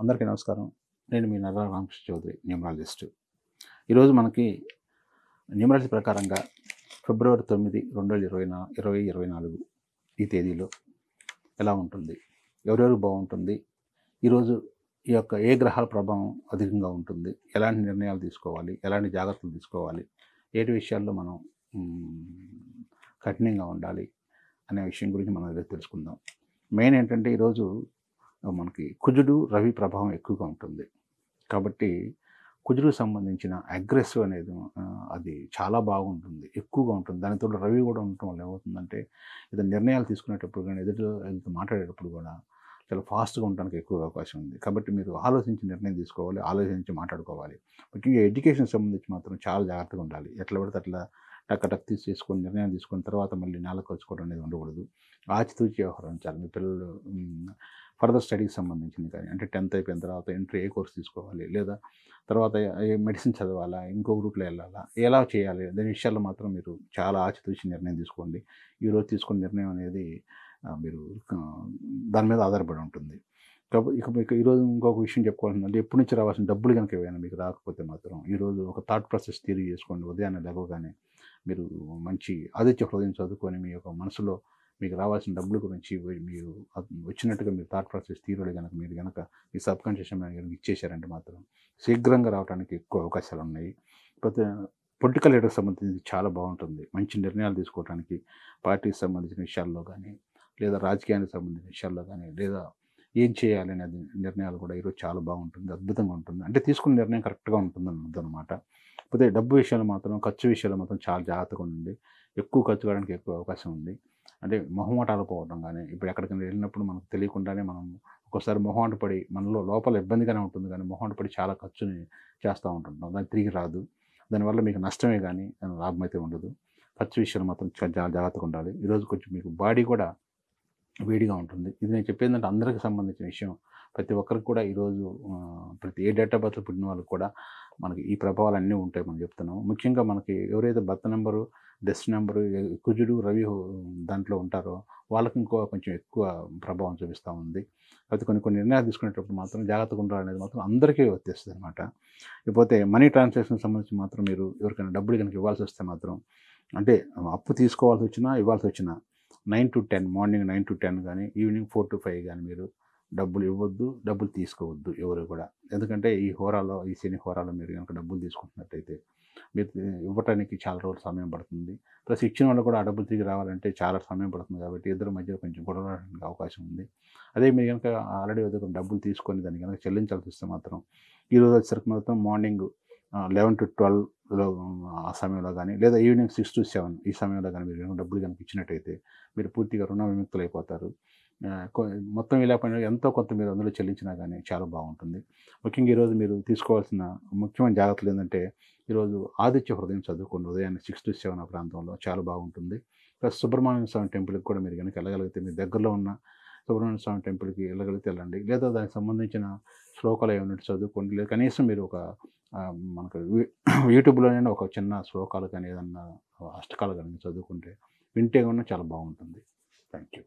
అందరికీ నమస్కారం. నేను మీ నర్రా రామకృష్ణ చౌదరి, న్యూమరాలజిస్ట్. ఈరోజు మనకి న్యూమరాలజీ ప్రకారంగా ఫిబ్రవరి 9, 2024 ఈ తేదీలో ఎలా ఉంటుంది, ఎవరెవరికి బాగుంటుంది, ఈరోజు ఈ యొక్క ఏ గ్రహాల ప్రభావం అధికంగా ఉంటుంది, ఎలాంటి నిర్ణయాలు తీసుకోవాలి, ఎలాంటి జాగ్రత్తలు తీసుకోవాలి, ఏటి విషయాల్లో మనం కఠినంగా ఉండాలి అనే విషయం గురించి మనం ఈరోజు తెలుసుకుందాం. మెయిన్ ఏంటంటే ఈరోజు మనకి కుజుడు రవి ప్రభావం ఎక్కువగా ఉంటుంది. కాబట్టి కుజుడుకు సంబంధించిన అగ్రెసివ్ అనేది అది చాలా బాగుంటుంది, ఎక్కువగా ఉంటుంది. దానితో రవి కూడా ఉండటం వల్ల ఏమవుతుందంటే ఏదైనా నిర్ణయాలు తీసుకునేటప్పుడు కానీ ఎదుటితో మాట్లాడేటప్పుడు కూడా చాలా ఫాస్ట్గా ఉండడానికి ఎక్కువ అవకాశం ఉంది. కాబట్టి మీరు ఆలోచించి నిర్ణయం తీసుకోవాలి, ఆలోచించి మాట్లాడుకోవాలి. ముఖ్యంగా ఎడ్యుకేషన్ సంబంధించి మాత్రం చాలా జాగ్రత్తగా ఉండాలి. ఎట్లా పడితే అట్లా టక్ తీసుకొని నిర్ణయం తీసుకున్న తర్వాత మళ్ళీ నేలకు వచ్చుకోవడం అనేది ఉండకూడదు. ఆచితూచి వ్యవహరించాలి. మీ పిల్లలు ఫర్దర్ స్టడీకి సంబంధించింది కానీ, అంటే 10th అయిపోయిన తర్వాత ఇంటర్ ఏ కోర్స్ తీసుకోవాలి, లేదా తర్వాత మెడిసిన్ చదవాలా, ఇంకో రూట్లో వెళ్ళాలా, ఎలా చేయాలి, దాని విషయాల్లో మాత్రం మీరు చాలా ఆచితూచి నిర్ణయం తీసుకోండి. ఈరోజు తీసుకున్న నిర్ణయం అనేది మీరు దాని మీద ఆధారపడి ఉంటుంది. ఇక మీకు ఈరోజు ఇంకొక విషయం చెప్పుకోవాల్సిందంటే, ఎప్పటి నుంచి రావాల్సిన డబ్బులు కనుక ఏమైనా మీకు రాకపోతే మాత్రం ఈరోజు ఒక థాట్ ప్రాసెస్ థియరీ చేసుకోండి. ఉదయాన్నే లేవగానే మీరు మంచి ఆదిత్య హృదయం చదువుకొని మీ యొక్క మనసులో మీకు రావాల్సిన డబ్బుల గురించి మీరు వచ్చినట్టుగా మీరు థాట్ ప్రాసెస్ థియరీలో కనుక మీరు కనుక మీ సబ్ కాన్షియస్ మైండ్ కనుక ఇచ్చేశారంటే మాత్రం శీఘ్రంగా రావడానికి ఎక్కువ అవకాశాలు ఉన్నాయి. కాకపోతే పొలిటికల్ లీడర్స్ సంబంధించి చాలా బాగుంటుంది. మంచి నిర్ణయాలు తీసుకోవడానికి పార్టీకి సంబంధించిన విషయాల్లో కానీ, లేదా రాజకీయానికి సంబంధించిన విషయాల్లో కానీ, లేదా ఏం చేయాలి అనేది నిర్ణయాలు కూడా ఈరోజు చాలా బాగుంటుంది, అద్భుతంగా ఉంటుంది. అంటే తీసుకున్న నిర్ణయం కరెక్ట్గా ఉంటుందని అర్థమన్నమాట. కాకపోతే డబ్బు విషయాలు మాత్రం, ఖర్చు విషయాలు మాత్రం చాలా జాగ్రత్తగా ఉండండి. ఎక్కువ ఖర్చు కావడానికి ఎక్కువ అవకాశం ఉంది. అంటే మొహమాటాలు పోవడం కానీ, ఇప్పుడు ఎక్కడికైనా వెళ్ళినప్పుడు మనకు తెలియకుండానే మనం ఒక్కోసారి మొహమాట పడి మనలో లోపల ఇబ్బందిగానే ఉంటుంది కానీ మొహమాట పడి చాలా ఖర్చుని చేస్తూ ఉంటుంటాం. దానికి తిరిగి రాదు. దానివల్ల మీకు నష్టమే కానీ లాభం అయితే ఉండదు. ఖర్చు విషయాలు మాత్రం చాలా జాగ్రత్తగా ఉండాలి. ఈరోజు కొంచెం మీకు బాడీ కూడా వేడిగా ఉంటుంది. ఇది నేను చెప్పేందంటే అందరికి సంబంధించిన విషయం. ప్రతి ఒక్కరికి కూడా ఈరోజు ప్రతి ఏ డేట్ ఆఫ్ బర్త్లో పుట్టిన వాళ్ళకి కూడా మనకి ఈ ప్రభావాలు అన్నీ ఉంటాయి మనం చెప్తున్నాం. ముఖ్యంగా మనకి ఎవరైతే బర్త్ నెంబరు, డెత్ నెంబరు, కుజుడు రవి దాంట్లో ఉంటారో వాళ్ళకి కొంచెం ఎక్కువ ప్రభావం చూపిస్తూ ఉంది. అయితే కొన్ని నిర్ణయాలు తీసుకునేటప్పుడు మాత్రం జాగ్రత్తగా ఉండాలనేది మాత్రం అందరికీ వర్తిస్తుంది అనమాట. ఇకపోతే మనీ ట్రాన్సాక్షన్ సంబంధించి మాత్రం మీరు ఎవరికైనా డబ్బులు కనుక ఇవ్వాల్సి వస్తే మాత్రం, అంటే అప్పు తీసుకోవాల్సి వచ్చినా ఇవ్వాల్సి వచ్చినా 9 to 10, మార్నింగ్ 9 to 10 కానీ, ఈవినింగ్ 4 to 5 కానీ మీరు డబ్బులు ఇవ్వద్దు, డబ్బులు తీసుకోవద్దు ఎవరు కూడా. ఎందుకంటే ఈ హోరాలో, ఈ శని హోరాలో మీరు కనుక డబ్బులు తీసుకుంటున్నట్టయితే మీరు ఇవ్వటానికి చాలా రోజులు సమయం పడుతుంది. ప్లస్ ఇచ్చిన వాళ్ళు కూడా ఆ డబ్బులు తిరిగి రావాలంటే చాలా సమయం పడుతుంది. కాబట్టి ఇద్దరి మధ్య కొంచెం గొడవ రావడానికి అవకాశం ఉంది. అదే మీరు కనుక ఆల్రెడీ డబ్బులు తీసుకొని దాన్ని కనుక చెల్లించాల్సి వస్తే మాత్రం ఈరోజు వచ్చేసరికి మాత్రం మార్నింగ్ 11 to 12లో ఆ సమయంలో కానీ, లేదా ఈవినింగ్ 6 to 7 ఈ సమయంలో కానీ మీరు డబ్బులు కనుక ఇచ్చినట్టయితే మీరు పూర్తిగా రుణ విముక్తులైపోతారు. మొత్తం లేకపోయినా ఎంతో కొంత మీరు అందులో చెల్లించినా కానీ చాలా బాగుంటుంది. ముఖ్యంగా ఈరోజు మీరు తీసుకోవాల్సిన ముఖ్యమైన జాగ్రత్తలు ఏంటంటే, ఈరోజు ఆదిత్య హృదయం చదువుకోండి. ఉదయాన్నే 6 to 7 ఆ ప్రాంతంలో చాలా బాగుంటుంది. ప్లస్ సుబ్రహ్మణ్య స్వామి టెంపుల్కి కూడా మీరు కనుక వెళ్ళగలిగితే, మీ దగ్గరలో ఉన్న సుబ్రహ్మణ్య స్వామి టెంపుల్కి వెళ్ళగలిగితే వెళ్ళండి. లేదా దానికి సంబంధించిన శ్లోకాలు ఏమైనా చదువుకోండి. లేదా కనీసం మీరు ఒక మనకు యూట్యూబ్లోనే ఒక చిన్న శ్లోకాలు కానీ, ఏదన్నా అష్టకాలు కానీ చదువుకుంటే వింటే కూడా చాలా బాగుంటుంది. Thank you.